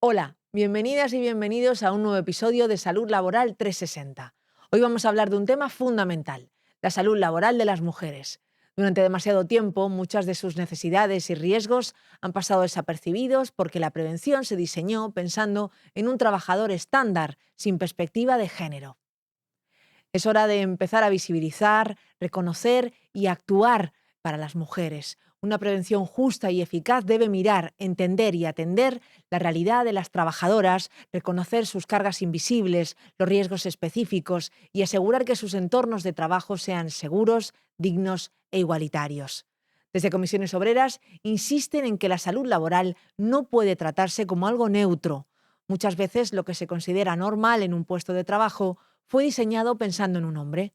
Hola, bienvenidas y bienvenidos a un nuevo episodio de Salud Laboral 360. Hoy vamos a hablar de un tema fundamental, la salud laboral de las mujeres. Durante demasiado tiempo, muchas de sus necesidades y riesgos han pasado desapercibidos porque la prevención se diseñó pensando en un trabajador estándar, sin perspectiva de género. Es hora de empezar a visibilizar, reconocer y actuar para las mujeres. Una prevención justa y eficaz debe mirar, entender y atender la realidad de las trabajadoras, reconocer sus cargas invisibles, los riesgos específicos y asegurar que sus entornos de trabajo sean seguros, dignos e igualitarios. Desde Comisiones Obreras insisten en que la salud laboral no puede tratarse como algo neutro. Muchas veces lo que se considera normal en un puesto de trabajo fue diseñado pensando en un hombre.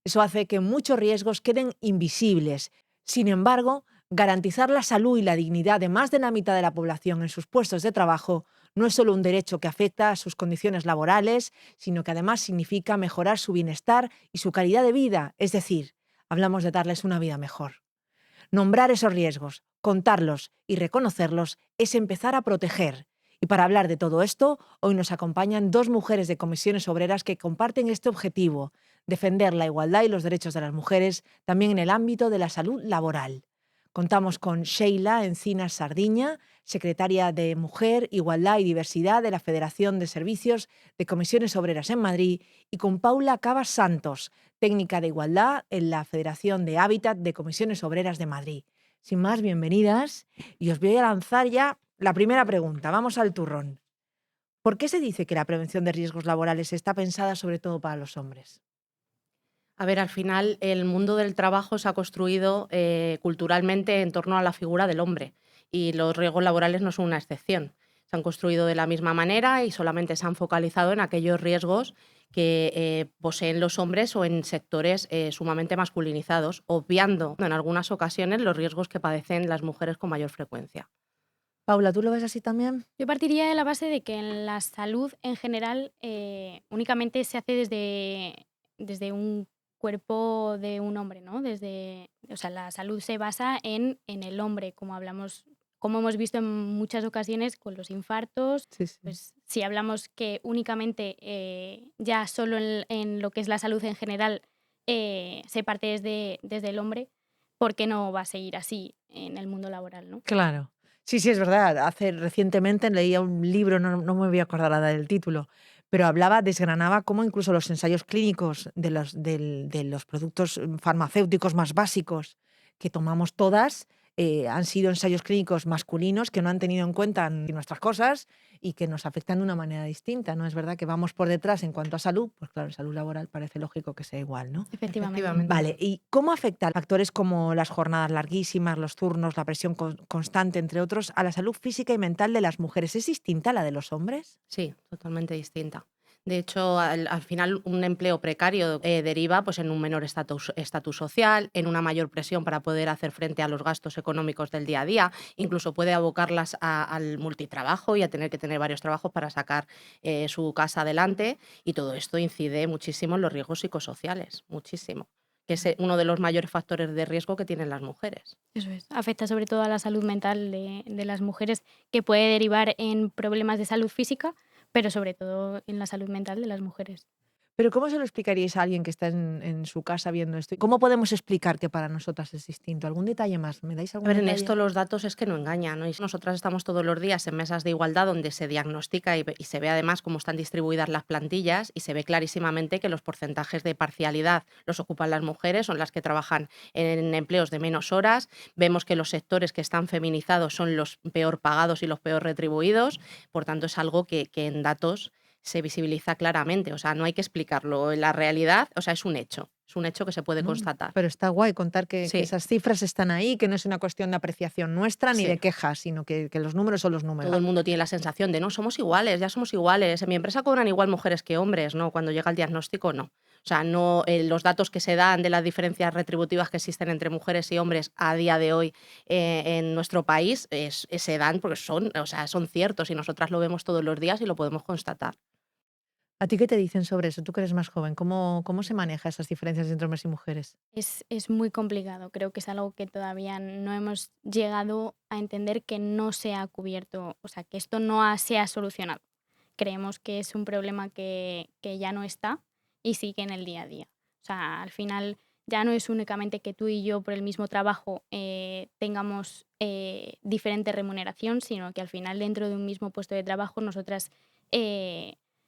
Eso hace que muchos riesgos queden invisibles. Sin embargo, garantizar la salud y la dignidad de más de la mitad de la población en sus puestos de trabajo no es solo un derecho que afecta a sus condiciones laborales, sino que además significa mejorar su bienestar y su calidad de vida, es decir, hablamos de darles una vida mejor. Nombrar esos riesgos, contarlos y reconocerlos es empezar a proteger. Y para hablar de todo esto, hoy nos acompañan dos mujeres de Comisiones Obreras que comparten este objetivo, defender la igualdad y los derechos de las mujeres también en el ámbito de la salud laboral. Contamos con Sheila Encinas Sardiña, secretaria de Mujer, Igualdad y Diversidad de la Federación de Servicios de Comisiones Obreras en Madrid, y con Paula Cabas Santos, técnica de igualdad en la Federación de Hábitat de Comisiones Obreras de Madrid. Sin más, bienvenidas, y os voy a lanzar ya la primera pregunta. Vamos al turrón. ¿Por qué se dice que la prevención de riesgos laborales está pensada sobre todo para los hombres? A ver, al final el mundo del trabajo se ha construido culturalmente en torno a la figura del hombre y los riesgos laborales no son una excepción. Se han construido de la misma manera y solamente se han focalizado en aquellos riesgos que poseen los hombres o en sectores sumamente masculinizados, obviando en algunas ocasiones los riesgos que padecen las mujeres con mayor frecuencia. Paula, ¿tú lo ves así también? Yo partiría de la base de que en la salud en general únicamente se hace desde un cuerpo de un hombre, ¿no? O sea, la salud se basa en el hombre, como hablamos, como hemos visto en muchas ocasiones con los infartos. Sí, sí. Pues si hablamos que únicamente ya solo en lo que es la salud en general se parte desde el hombre, ¿por qué no va a seguir así en el mundo laboral, ¿no? Claro. Sí, sí, es verdad. Recientemente leía un libro, no me voy a acordar ahora del título, pero desgranaba cómo incluso los ensayos clínicos de los productos farmacéuticos más básicos que tomamos todas han sido ensayos clínicos masculinos que no han tenido en cuenta nuestras cosas y que nos afectan de una manera distinta, ¿no? Es verdad que vamos por detrás en cuanto a salud, pues claro, en salud laboral parece lógico que sea igual, ¿no? Efectivamente. Efectivamente. Vale, ¿y cómo afectan factores como las jornadas larguísimas, los turnos, la presión constante, entre otros, a la salud física y mental de las mujeres? ¿Es distinta a la de los hombres? Sí, totalmente distinta. De hecho, al final un empleo precario deriva pues, en un menor estatus social, en una mayor presión para poder hacer frente a los gastos económicos del día a día, incluso puede abocarlas al multitrabajo y a tener que tener varios trabajos para sacar su casa adelante, y todo esto incide muchísimo en los riesgos psicosociales, muchísimo, que es uno de los mayores factores de riesgo que tienen las mujeres. Eso es. Afecta sobre todo a la salud mental de las mujeres, que puede derivar en problemas de salud física, pero sobre todo en la salud mental de las mujeres. Pero ¿cómo se lo explicaríais a alguien que está en su casa viendo esto? ¿Cómo podemos explicar que para nosotras es distinto? ¿Algún detalle más? ¿Me dais A algún ver, en detalle? esto los datos es que no engañan, ¿no? Y nosotras estamos todos los días en mesas de igualdad donde se diagnostica y se ve además cómo están distribuidas las plantillas, y se ve clarísimamente que los porcentajes de parcialidad los ocupan las mujeres, son las que trabajan en empleos de menos horas. Vemos que los sectores que están feminizados son los peor pagados y los peor retribuidos. Por tanto, es algo que en datos se visibiliza claramente. O sea, no hay que explicarlo. En la realidad, o sea, es un hecho. Es un hecho que se puede ¿No? constatar. Pero está guay contar que Sí, esas cifras están ahí, que no es una cuestión de apreciación nuestra ni de sí. quejas, sino que los números son los Todo el números. mundo tiene la sensación de: "No, somos iguales, ya somos iguales, en mi empresa cobran igual mujeres que hombres", ¿no? Cuando llega el diagnóstico, no. O sea, no, los datos que se dan de las diferencias retributivas que existen entre mujeres y hombres a día de hoy, en nuestro país se dan porque son, o sea, son ciertos, y nosotras lo vemos todos los días y lo podemos constatar. ¿A ti qué te dicen sobre eso? Tú que eres más joven, ¿cómo se maneja esas diferencias entre hombres y mujeres? Es muy complicado. Creo que es algo que todavía no hemos llegado a entender que no se ha cubierto, o sea, que esto se ha solucionado. Creemos que es un problema que ya no está y sigue en el día a día. O sea, al final ya no es únicamente que tú y yo por el mismo trabajo tengamos diferente remuneración, sino que al final dentro de un mismo puesto de trabajo nosotras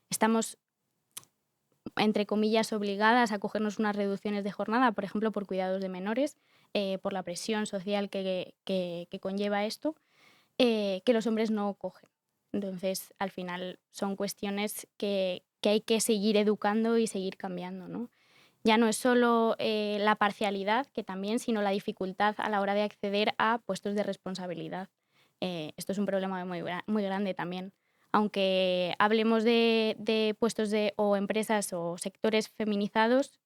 estamos, entre comillas, obligadas a cogernos unas reducciones de jornada, por ejemplo, por cuidados de menores, por la presión social que conlleva esto, que los hombres no cogen. Entonces, al final son cuestiones que hay que seguir educando y seguir cambiando, ¿no? Ya no es solo la parcialidad, que también, sino la dificultad a la hora de acceder a puestos de responsabilidad. Esto es un problema muy grande también. Aunque hablemos de puestos o empresas o sectores feminizados,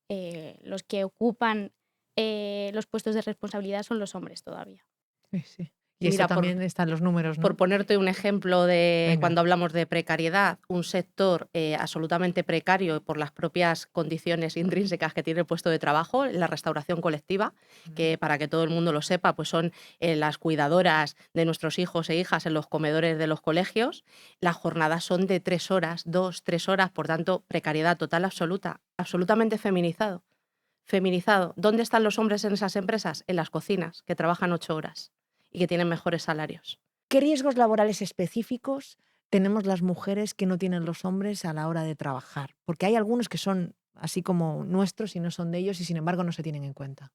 los que ocupan los puestos de responsabilidad son los hombres todavía. Sí, sí. Y eso Mira, también está en los números, por ¿no? ponerte un ejemplo de Venga. cuando hablamos de precariedad, un sector absolutamente precario por las propias condiciones intrínsecas que tiene el puesto de trabajo, la restauración colectiva, que para que todo el mundo lo sepa, pues son las cuidadoras de nuestros hijos e hijas en los comedores de los colegios. Las jornadas son de 3 horas, 2, 3 horas, por tanto, precariedad total absoluta, absolutamente feminizado. Feminizado. ¿Dónde están los hombres en esas empresas? En las cocinas, que trabajan 8 horas y que tienen mejores salarios. ¿Qué riesgos laborales específicos tenemos las mujeres que no tienen los hombres a la hora de trabajar? Porque hay algunos que son así como nuestros y no son de ellos y sin embargo no se tienen en cuenta.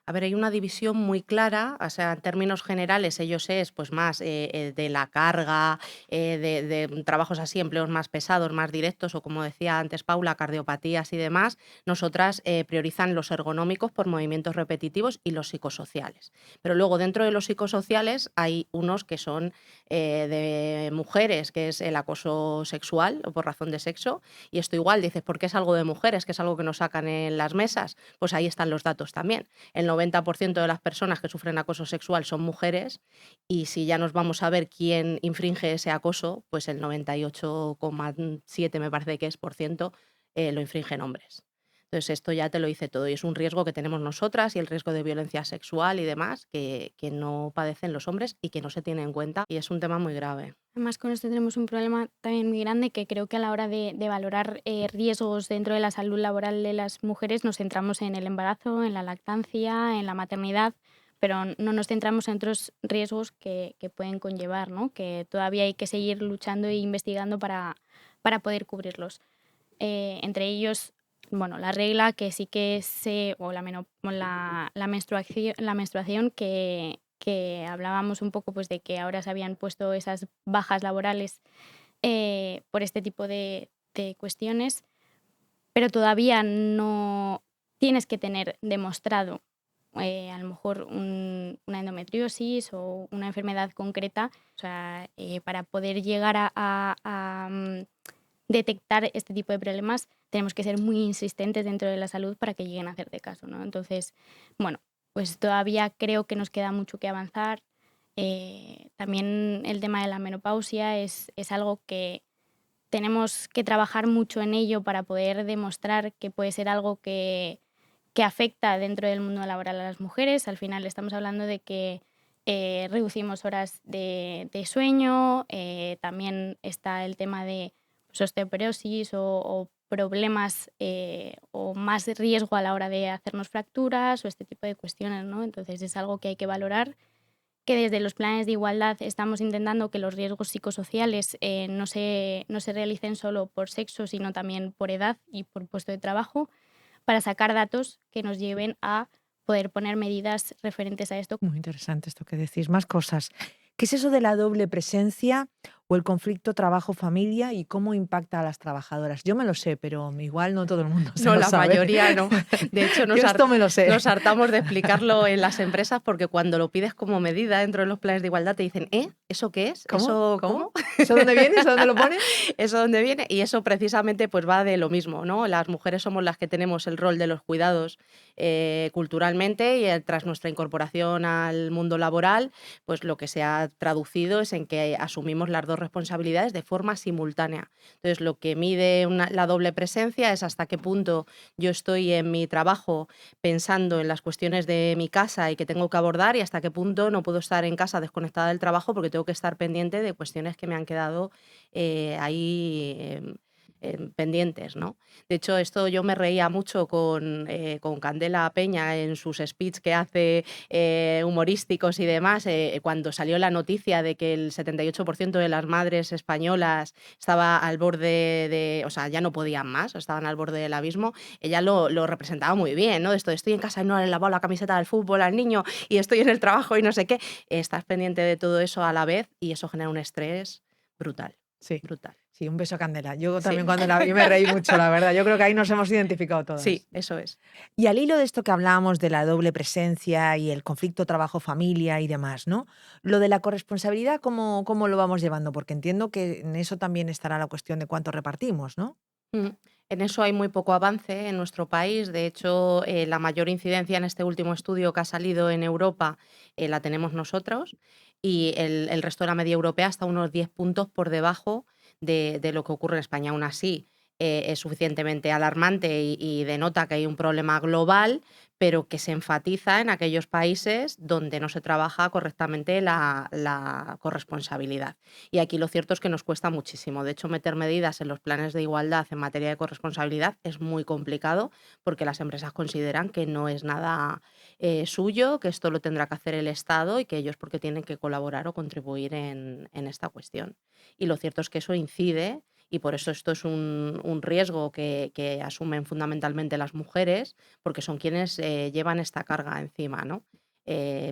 A ver, hay una división muy clara, o sea, en términos generales ellos es pues más de la carga, de trabajos así, empleos más pesados, más directos o como decía antes Paula, cardiopatías y demás. Nosotras priorizan los ergonómicos por movimientos repetitivos y los psicosociales. Pero luego dentro de los psicosociales hay unos que son de mujeres, que es el acoso sexual o por razón de sexo. Y esto igual dices, ¿por qué es algo de mujeres? Que es algo que nos sacan en las mesas. Pues ahí están los datos también. El 90% de las personas que sufren acoso sexual son mujeres y si ya nos vamos a ver quién infringe ese acoso, pues el 98,7 me parece que es por ciento lo infringen hombres. Entonces esto ya te lo dice todo y es un riesgo que tenemos nosotras y el riesgo de violencia sexual y demás que no padecen los hombres y que no se tiene en cuenta y es un tema muy grave. Además, con esto tenemos un problema también muy grande que creo que a la hora de valorar riesgos dentro de la salud laboral de las mujeres nos centramos en el embarazo, en la lactancia, en la maternidad, pero no nos centramos en otros riesgos que pueden conllevar, ¿no? Que todavía hay que seguir luchando e investigando para poder cubrirlos. Entre ellos, bueno, la regla que sí que o la menstruación que hablábamos un poco pues de que ahora se habían puesto esas bajas laborales por este tipo de cuestiones, pero todavía no tienes que tener demostrado a lo mejor una endometriosis o una enfermedad concreta, o sea, para poder llegar a detectar este tipo de problemas tenemos que ser muy insistentes dentro de la salud para que lleguen a hacerte caso, ¿no? Entonces, bueno, pues todavía creo que nos queda mucho que avanzar. También el tema de la menopausia es algo que tenemos que trabajar mucho en ello para poder demostrar que puede ser algo que afecta dentro del mundo laboral a las mujeres. Al final estamos hablando de que reducimos horas de sueño, también está el tema de pues, osteoporosis o problemas o más riesgo a la hora de hacernos fracturas o este tipo de cuestiones, ¿no? Entonces es algo que hay que valorar, que desde los planes de igualdad estamos intentando que los riesgos psicosociales no se realicen solo por sexo, sino también por edad y por puesto de trabajo, para sacar datos que nos lleven a poder poner medidas referentes a esto. Muy interesante esto que decís. Más cosas. ¿Qué es eso de la doble presencia o el conflicto trabajo-familia y cómo impacta a las trabajadoras? Yo me lo sé, pero igual no todo el mundo se No, lo la sabe. mayoría no. De hecho, Yo esto me lo sé. nos hartamos de explicarlo en las empresas porque cuando lo pides como medida dentro de los planes de igualdad te dicen, ¿eso qué es? ¿Cómo? ¿Eso ¿Cómo? ¿Eso dónde viene? ¿Eso dónde lo pone? ¿Eso dónde viene? Y eso precisamente pues va de lo mismo, ¿no? Las mujeres somos las que tenemos el rol de los cuidados culturalmente y tras nuestra incorporación al mundo laboral, pues lo que se ha traducido es en que asumimos las dos corresponsabilidades de forma simultánea. Entonces, lo que mide la doble presencia es hasta qué punto yo estoy en mi trabajo pensando en las cuestiones de mi casa y que tengo que abordar, y hasta qué punto no puedo estar en casa desconectada del trabajo porque tengo que estar pendiente de cuestiones que me han quedado ahí pendientes, ¿no? De hecho, esto yo me reía mucho con Candela Peña en sus speech que hace humorísticos y demás, cuando salió la noticia de que el 78% de las madres españolas estaba al borde o sea, ya no podían más, estaban al borde del abismo. Ella lo representaba muy bien, ¿no? Esto, estoy en casa y no le he lavado la camiseta del fútbol al niño y estoy en el trabajo y no sé qué. Estás pendiente de todo eso a la vez y eso genera un estrés brutal, Sí, brutal. sí, un beso a Candela. Yo Sí, también cuando la vi me reí mucho, la verdad. Yo creo que ahí nos hemos identificado todas. sí, eso es. Y al hilo de esto que hablábamos de la doble presencia y el conflicto trabajo-familia y demás, ¿no? Lo de la corresponsabilidad, ¿cómo lo vamos llevando? Porque entiendo que en eso también estará la cuestión de cuánto repartimos, ¿no? En eso hay muy poco avance en nuestro país. De hecho, la mayor incidencia en este último estudio que ha salido en Europa la tenemos nosotros, y el resto de la media europea está unos 10 puntos por debajo de lo que ocurre en España. Aún así, es suficientemente alarmante y denota que hay un problema global, pero que se enfatiza en aquellos países donde no se trabaja correctamente la corresponsabilidad. Y aquí lo cierto es que nos cuesta muchísimo. De hecho, meter medidas en los planes de igualdad en materia de corresponsabilidad es muy complicado porque las empresas consideran que no es nada suyo, que esto lo tendrá que hacer el Estado y que ellos porque tienen que colaborar o contribuir en esta cuestión. Y lo cierto es que eso incide, y por eso esto es un riesgo que asumen fundamentalmente las mujeres, porque son quienes llevan esta carga encima, ¿no?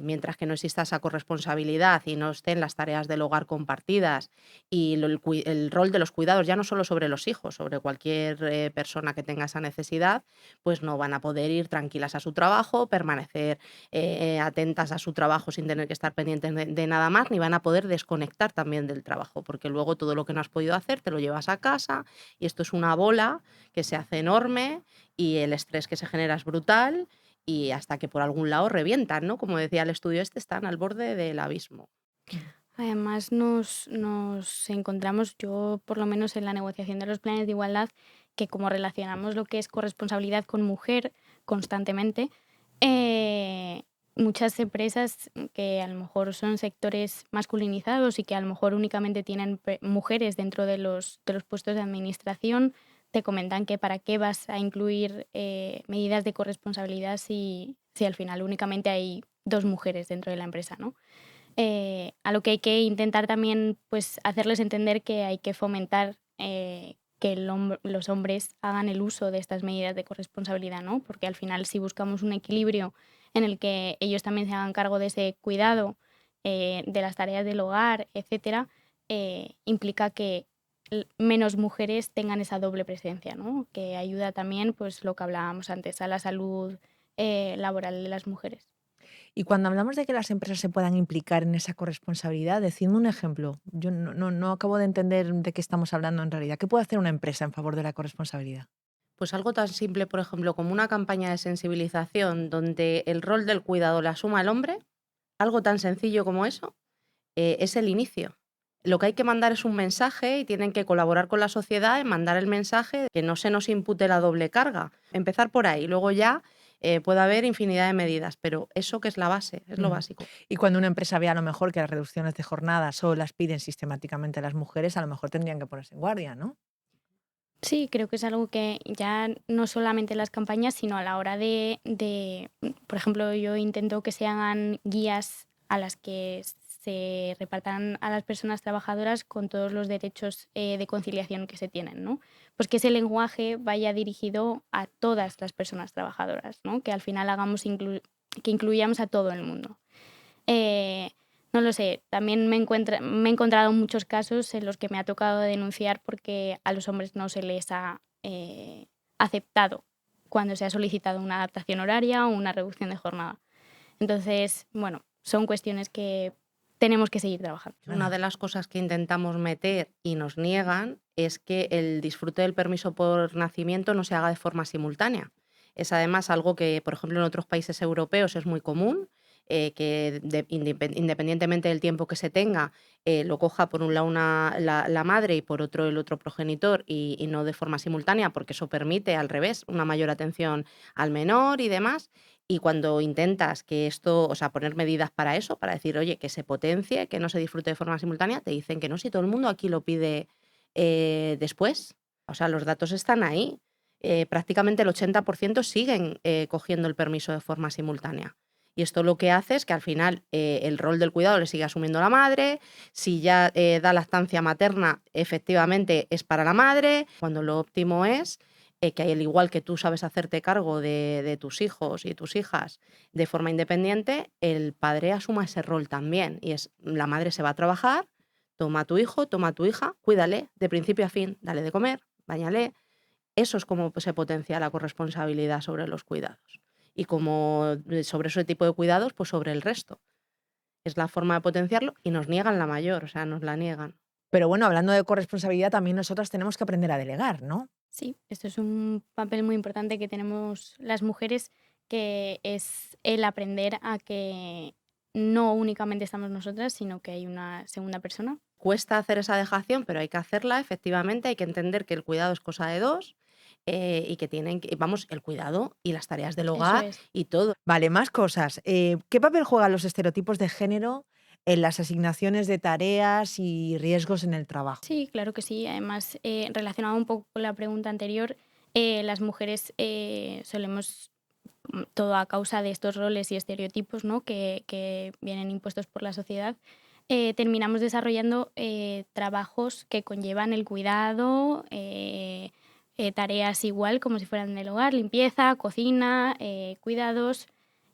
Mientras que no exista esa corresponsabilidad y no estén las tareas del hogar compartidas y el rol de los cuidados, ya no solo sobre los hijos, sobre cualquier persona que tenga esa necesidad, pues no van a poder ir tranquilas a su trabajo, permanecer atentas a su trabajo sin tener que estar pendientes de nada más, ni van a poder desconectar también del trabajo, porque luego todo lo que no has podido hacer te lo llevas a casa y esto es una bola que se hace enorme y el estrés que se genera es brutal, y hasta que por algún lado revientan, ¿no? Como decía el estudio están al borde del abismo. Además, nos encontramos, yo por lo menos en la negociación de los planes de igualdad, que como relacionamos lo que es corresponsabilidad con mujer constantemente, muchas empresas que a lo mejor son sectores masculinizados y que a lo mejor únicamente tienen mujeres dentro de los puestos de administración, te comentan que para qué vas a incluir medidas de corresponsabilidad si al final únicamente hay 2 mujeres dentro de la empresa, ¿no? A lo que hay que intentar también, pues, hacerles entender que hay que fomentar que los hombres hagan el uso de estas medidas de corresponsabilidad, ¿no? Porque al final, si buscamos un equilibrio en el que ellos también se hagan cargo de ese cuidado, de las tareas del hogar, etcétera, implica que menos mujeres tengan esa doble presencia, ¿no? Que ayuda también, pues, lo que hablábamos antes, a la salud laboral de las mujeres. Y cuando hablamos de que las empresas se puedan implicar en esa corresponsabilidad, decidme un ejemplo. Yo no acabo de entender de qué estamos hablando en realidad. ¿Qué puede hacer una empresa en favor de la corresponsabilidad? Pues algo tan simple, por ejemplo, como una campaña de sensibilización donde el rol del cuidado lo asuma el hombre, algo tan sencillo como eso, es el inicio. Lo que hay que mandar es un mensaje y tienen que colaborar con la sociedad en mandar el mensaje, que no se nos impute la doble carga. Empezar por ahí, luego ya puede haber infinidad de medidas, pero eso que es la base, es lo Ujú. básico. Y cuando una empresa ve a lo mejor que las reducciones de jornada solo las piden sistemáticamente las mujeres, a lo mejor tendrían que ponerse en guardia, ¿no? Sí, creo que es algo que ya no solamente en las campañas, sino a la hora por ejemplo, yo intento que se hagan guías a las que se repartan a las personas trabajadoras con todos los derechos de conciliación que se tienen, ¿no? Pues que ese lenguaje vaya dirigido a todas las personas trabajadoras, ¿no? Que al final que incluyamos a todo el mundo. Eh, no lo sé, también me he encontrado muchos casos en los que me ha tocado denunciar porque a los hombres no se les ha aceptado cuando se ha solicitado una adaptación horaria o una reducción de jornada. Entonces, bueno, son cuestiones que tenemos que seguir trabajando. Una de las cosas que intentamos meter y nos niegan es que el disfrute del permiso por nacimiento no se haga de forma simultánea. Es además algo que, por ejemplo, en otros países europeos es muy común. que independientemente del tiempo que se tenga, lo coja por un lado la madre y por otro el otro progenitor y no de forma simultánea, porque eso permite, al revés, una mayor atención al menor y demás. Y cuando intentas que esto, o sea, poner medidas para eso, para decir, oye, que se potencie, que no se disfrute de forma simultánea, te dicen que no, si todo el mundo aquí lo pide después. O sea, los datos están ahí. Prácticamente el 80% siguen cogiendo el permiso de forma simultánea. Y esto lo que hace es que al final el rol del cuidado le sigue asumiendo la madre. Si ya da lactancia materna, efectivamente es para la madre, cuando lo óptimo es que al igual que tú sabes hacerte cargo de tus hijos y tus hijas de forma independiente, el padre asuma ese rol también. Y es la madre se va a trabajar, toma a tu hijo, toma a tu hija, cuídale de principio a fin, dale de comer, báñale. Eso es como se potencia la corresponsabilidad sobre los cuidados. Y como sobre ese tipo de cuidados, pues sobre el resto. Es la forma de potenciarlo y nos niegan la mayor, o sea, nos la niegan. Pero bueno, hablando de corresponsabilidad, también nosotras tenemos que aprender a delegar, ¿no? Sí, esto es un papel muy importante que tenemos las mujeres, que es el aprender a que no únicamente estamos nosotras, sino que hay una segunda persona. Cuesta hacer esa dejación, pero hay que hacerla, efectivamente, hay que entender que el cuidado es cosa de dos y que tienen que, vamos, el cuidado y las tareas del Eso hogar es. y todo. Vale, más cosas. ¿Qué papel juegan los estereotipos de género en las asignaciones de tareas y riesgos en el trabajo? Sí, claro que sí. Además, relacionado un poco con la pregunta anterior, las mujeres solemos, todo a causa de estos roles y estereotipos, ¿no? que vienen impuestos por la sociedad, terminamos desarrollando trabajos que conllevan el cuidado, tareas igual como si fueran del hogar, limpieza, cocina, cuidados,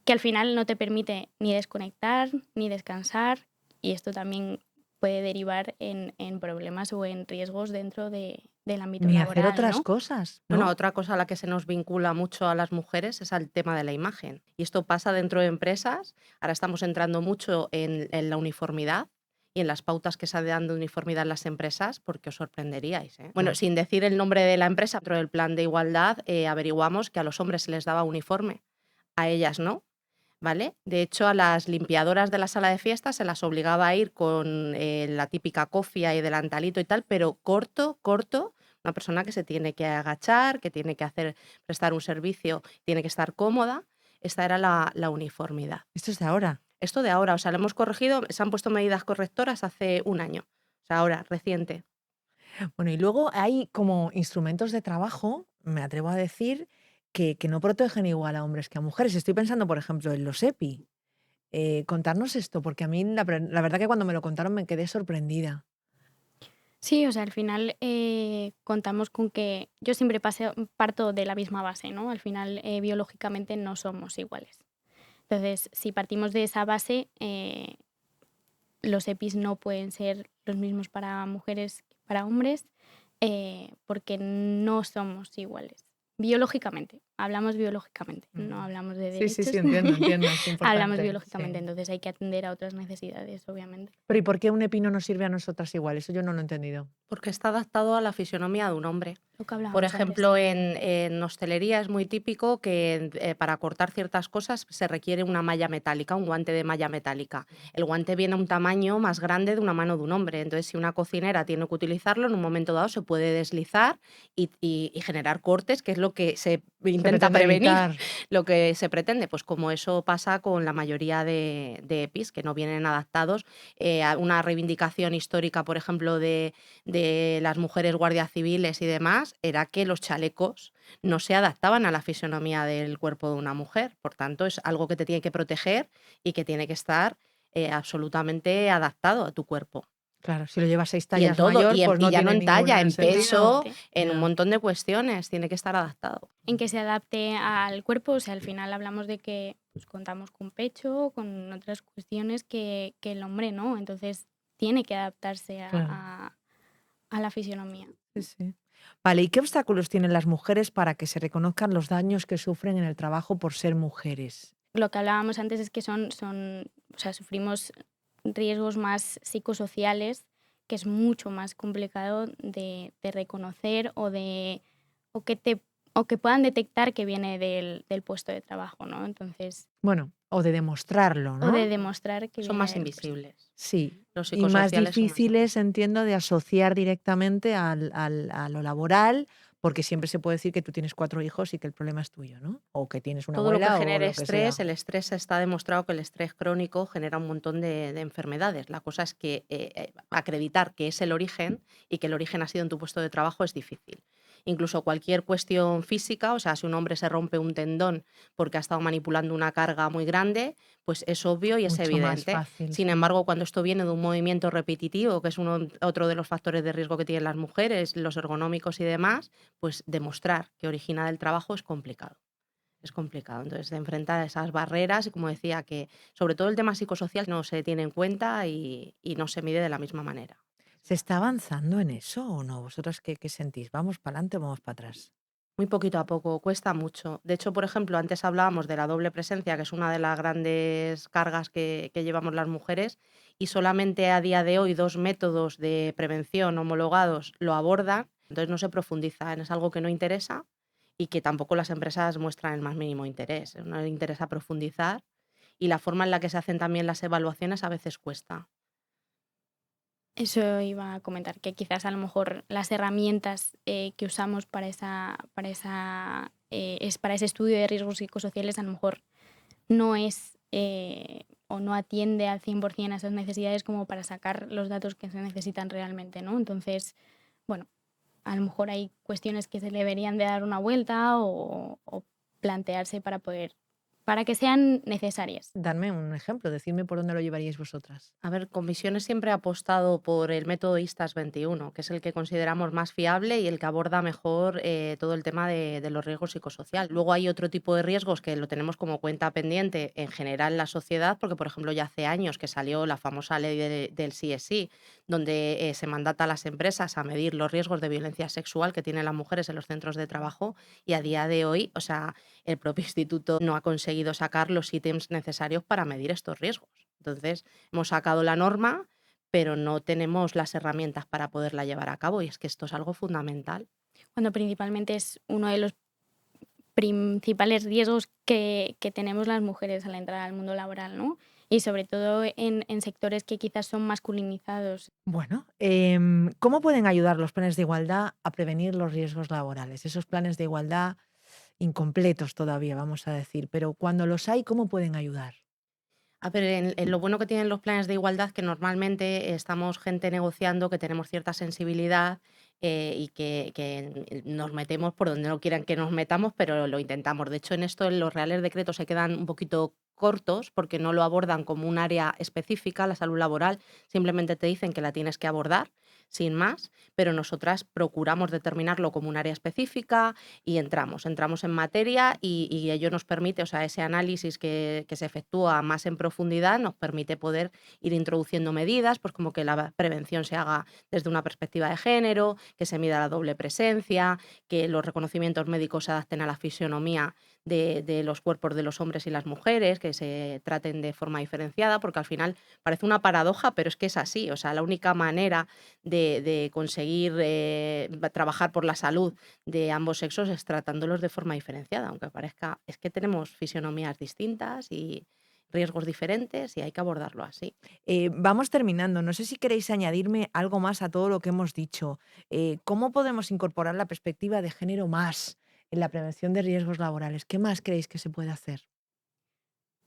que al final no te permite ni desconectar ni descansar, y esto también puede derivar en problemas o en riesgos dentro del ámbito Ni hacer laboral, otras ¿no? cosas, Bueno, ¿no? otra cosa a la que se nos vincula mucho a las mujeres es al tema de la imagen. Y esto pasa dentro de empresas. Ahora estamos entrando mucho en la uniformidad y en las pautas que se dan de uniformidad en las empresas, porque os sorprenderíais, ¿eh? Bueno, sin decir el nombre de la empresa, dentro del plan de igualdad averiguamos que a los hombres se les daba uniforme, a ellas no, ¿vale? De hecho, a las limpiadoras de la sala de fiestas se las obligaba a ir con la típica cofia y delantalito y tal, pero corto, corto. Una persona que se tiene que agachar, que tiene que prestar un servicio, tiene que estar cómoda. Esta era la uniformidad. Esto es de ahora. Esto de ahora, o sea, lo hemos corregido, se han puesto medidas correctoras hace un año. O sea, ahora, reciente. Bueno, y luego hay como instrumentos de trabajo, me atrevo a decir, que no protegen igual a hombres que a mujeres. Estoy pensando, por ejemplo, en los EPI. Contarnos esto, porque a mí la verdad que cuando me lo contaron me quedé sorprendida. Sí, o sea, al final contamos con que yo siempre parto de la misma base, ¿no? Al final biológicamente no somos iguales. Entonces, si partimos de esa base, los EPIs no pueden ser los mismos para mujeres que para hombres, porque no somos iguales. Biológicamente, hablamos biológicamente, no hablamos de Sí, sí, sí, derechos, entiendo, es hablamos importante, biológicamente, sí. entonces hay que atender a otras necesidades, obviamente. Pero ¿y por qué un EPI no nos sirve a nosotras igual? Eso yo no lo he entendido. Porque está adaptado a la fisionomía de un hombre. Lo que Por hablábamos antes. ejemplo, en hostelería es muy típico que para cortar ciertas cosas se requiere una malla metálica, un guante de malla metálica. El guante viene a un tamaño más grande de una mano de un hombre. Entonces, si una cocinera tiene que utilizarlo, en un momento dado se puede deslizar y generar cortes, que es lo que se Se intenta pretende prevenir, evitar. lo que se pretende. Pues como eso pasa con la mayoría de EPIs, que no vienen adaptados. A una reivindicación histórica, por ejemplo, de las mujeres guardias civiles y demás, era que los chalecos no se adaptaban a la fisonomía del cuerpo de una mujer. Por tanto, es algo que te tiene que proteger y que tiene que estar absolutamente adaptado a tu cuerpo. Claro, si lo llevas 6 Y en tallas todo, mayor, pues y no ya no tiene en ningún talla, en sentido. peso, Efectivamente. en un Ya. montón de cuestiones, tiene que estar adaptado. En que se adapte al cuerpo, o sea, al final hablamos de que pues, contamos con pecho, con otras cuestiones que el hombre no, entonces tiene que adaptarse Claro. a la fisionomía. Sí, sí. Vale, ¿y qué obstáculos tienen las mujeres para que se reconozcan los daños que sufren en el trabajo por ser mujeres? Lo que hablábamos antes es que o sea, sufrimos riesgos más psicosociales, que es mucho más complicado de reconocer o que te o que puedan detectar que viene del puesto de trabajo, ¿no? Entonces, Bueno, o de demostrarlo, o de ¿no? demostrar que Son viene más del puesto. invisibles. Sí. Los Y más psicosociales son más invisibles. difíciles, entiendo, de asociar directamente a lo laboral, porque siempre se puede decir que tú tienes 4 hijos y que el problema es tuyo, ¿no? O que tienes una Todo lo que abuela o genere lo que sea. estrés, el estrés está demostrado que el estrés crónico genera un montón de enfermedades. La cosa es que acreditar que es el origen y que el origen ha sido en tu puesto de trabajo es difícil. Incluso cualquier cuestión física, o sea, si un hombre se rompe un tendón porque ha estado manipulando una carga muy grande, pues es obvio y es Mucho más evidente. fácil, Sin sí. embargo, cuando esto viene de un movimiento repetitivo, que es otro de los factores de riesgo que tienen las mujeres, los ergonómicos y demás, pues demostrar que origina del trabajo es complicado. Es complicado. Entonces, se enfrenta a esas barreras y, como decía, que sobre todo el tema psicosocial no se tiene en cuenta y no se mide de la misma manera. ¿Se está avanzando en eso o no? ¿Vosotras qué sentís? ¿Vamos para adelante o vamos para atrás? Muy poquito a poco, cuesta mucho. De hecho, por ejemplo, antes hablábamos de la doble presencia, que es una de las grandes cargas que llevamos las mujeres, y solamente a día de hoy 2 métodos de prevención homologados lo abordan, entonces no se profundiza, es algo que no interesa y que tampoco las empresas muestran el más mínimo interés. No les interesa profundizar y la forma en la que se hacen también las evaluaciones a veces cuesta. Eso iba a comentar, que quizás a lo mejor las herramientas que usamos para ese estudio de riesgos psicosociales a lo mejor no es o no atiende al 100% a esas necesidades como para sacar los datos que se necesitan realmente, ¿no? Entonces, bueno, a lo mejor hay cuestiones que se le deberían de dar una vuelta o plantearse para que sean necesarias. Dadme un ejemplo, decidme por dónde lo llevaríais vosotras. A ver, Comisiones siempre ha apostado por el método ISTAS 21, que es el que consideramos más fiable y el que aborda mejor todo el tema de los riesgos psicosociales. Luego hay otro tipo de riesgos que lo tenemos como cuenta pendiente en general en la sociedad, porque por ejemplo ya hace años que salió la famosa ley del CSI, donde se mandata a las empresas a medir los riesgos de violencia sexual que tienen las mujeres en los centros de trabajo y a día de hoy, o sea, el propio instituto no ha conseguido sacar los ítems necesarios para medir estos riesgos. Entonces, hemos sacado la norma, pero no tenemos las herramientas para poderla llevar a cabo y es que esto es algo fundamental. Cuando principalmente es uno de los principales riesgos que tenemos las mujeres al entrar al mundo laboral, ¿no? Y sobre todo en sectores que quizás son masculinizados. Bueno, ¿cómo pueden ayudar los planes de igualdad a prevenir los riesgos laborales? Esos planes de igualdad incompletos todavía, vamos a decir, pero cuando los hay, ¿cómo pueden ayudar? A ver, en lo bueno que tienen los planes de igualdad, que normalmente estamos gente negociando, que tenemos cierta sensibilidad y que nos metemos por donde no quieran que nos metamos, pero lo intentamos. De hecho, en esto los reales decretos se quedan un poquito cortos porque no lo abordan como un área específica, la salud laboral, simplemente te dicen que la tienes que abordar, sin más, pero nosotras procuramos determinarlo como un área específica y entramos en materia y ello nos permite, o sea, ese análisis que se efectúa más en profundidad nos permite poder ir introduciendo medidas, pues como que la prevención se haga desde una perspectiva de género, que se mida la doble presencia, que los reconocimientos médicos se adapten a la fisionomía de los cuerpos de los hombres y las mujeres, que se traten de forma diferenciada, porque al final parece una paradoja, pero es que es así, o sea, la única manera de conseguir trabajar por la salud de ambos sexos es tratándolos de forma diferenciada, aunque parezca, es que tenemos fisionomías distintas y riesgos diferentes y hay que abordarlo así. Vamos terminando. No sé si queréis añadirme algo más a todo lo que hemos dicho. ¿Cómo podemos incorporar la perspectiva de género más en la prevención de riesgos laborales? ¿Qué más creéis que se puede hacer?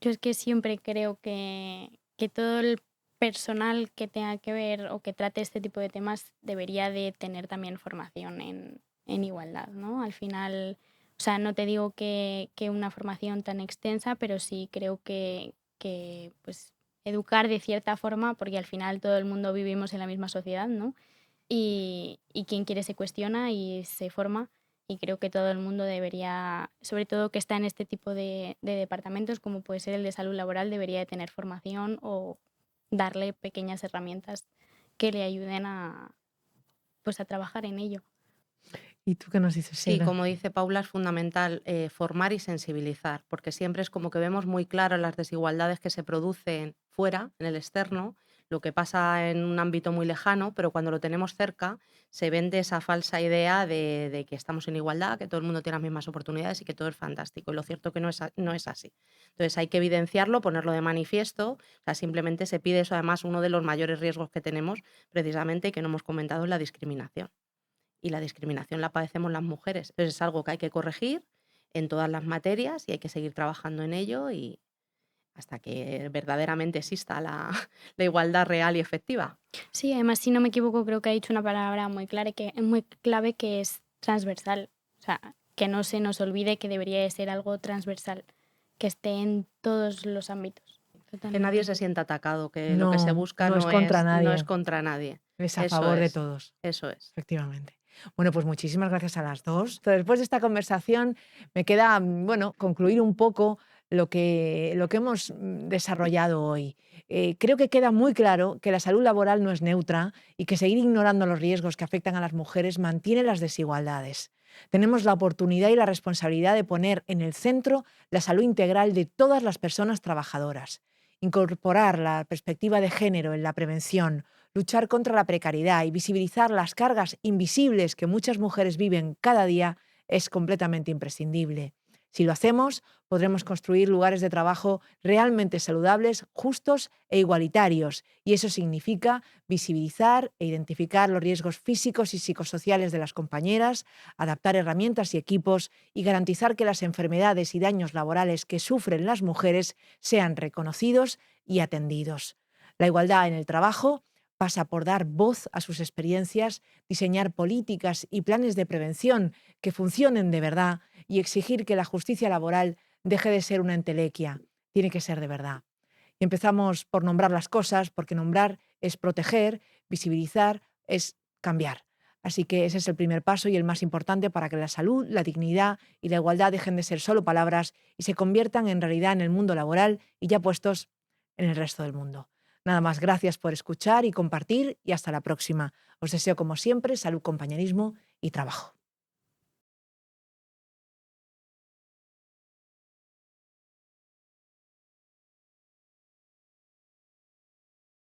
Yo es que siempre creo que todo el personal que tenga que ver o que trate este tipo de temas debería de tener también formación en igualdad, ¿no? Al final, o sea, no te digo que una formación tan extensa, pero sí creo que pues educar de cierta forma, porque al final todo el mundo vivimos en la misma sociedad, ¿no? Y quien quiere se cuestiona y se forma. Y creo que todo el mundo debería, sobre todo que está en este tipo de departamentos, como puede ser el de salud laboral, debería de tener formación o darle pequeñas herramientas que le ayuden pues, a trabajar en ello. ¿Y tú qué nos dices, Sí, Sheila? como dice Paula, es fundamental formar y sensibilizar, porque siempre es como que vemos muy claro las desigualdades que se producen fuera, en el externo, lo que pasa en un ámbito muy lejano, pero cuando lo tenemos cerca se vende esa falsa idea de que estamos en igualdad, que todo el mundo tiene las mismas oportunidades y que todo es fantástico. Y lo cierto que no es así. Entonces hay que evidenciarlo, ponerlo de manifiesto. O sea, simplemente se pide eso. Además, uno de los mayores riesgos que tenemos, precisamente, que no hemos comentado, es la discriminación. Y la discriminación la padecemos las mujeres. Entonces es algo que hay que corregir en todas las materias y hay que seguir trabajando en ello y hasta que verdaderamente exista la igualdad real y efectiva. Sí, además, si no me equivoco, creo que ha dicho una palabra muy clara que es muy clave, que es transversal. O sea, que no se nos olvide que debería de ser algo transversal, que esté en todos los ámbitos. Que nadie Totalmente. se sienta atacado, que lo que se No, busca no es contra no es nadie, contra nadie. es a Eso favor de es, todos. eso es. Efectivamente. Bueno, pues muchísimas gracias a las dos. Después de esta conversación me queda, bueno, concluir un poco lo que hemos desarrollado hoy. Creo que queda muy claro que la salud laboral no es neutra y que seguir ignorando los riesgos que afectan a las mujeres mantiene las desigualdades. Tenemos la oportunidad y la responsabilidad de poner en el centro la salud integral de todas las personas trabajadoras, incorporar la perspectiva de género en la prevención, luchar contra la precariedad y visibilizar las cargas invisibles que muchas mujeres viven cada día es completamente imprescindible. Si lo hacemos, podremos construir lugares de trabajo realmente saludables, justos e igualitarios, y eso significa visibilizar e identificar los riesgos físicos y psicosociales de las compañeras, adaptar herramientas y equipos y garantizar que las enfermedades y daños laborales que sufren las mujeres sean reconocidos y atendidos. La igualdad en el trabajo pasa por dar voz a sus experiencias, diseñar políticas y planes de prevención que funcionen de verdad y exigir que la justicia laboral deje de ser una entelequia. Tiene que ser de verdad. Y empezamos por nombrar las cosas, porque nombrar es proteger, visibilizar es cambiar. Así que ese es el primer paso y el más importante para que la salud, la dignidad y la igualdad dejen de ser solo palabras y se conviertan en realidad en el mundo laboral y ya puestos en el resto del mundo. Nada más, gracias por escuchar y compartir y hasta la próxima. Os deseo, como siempre, salud, compañerismo y trabajo.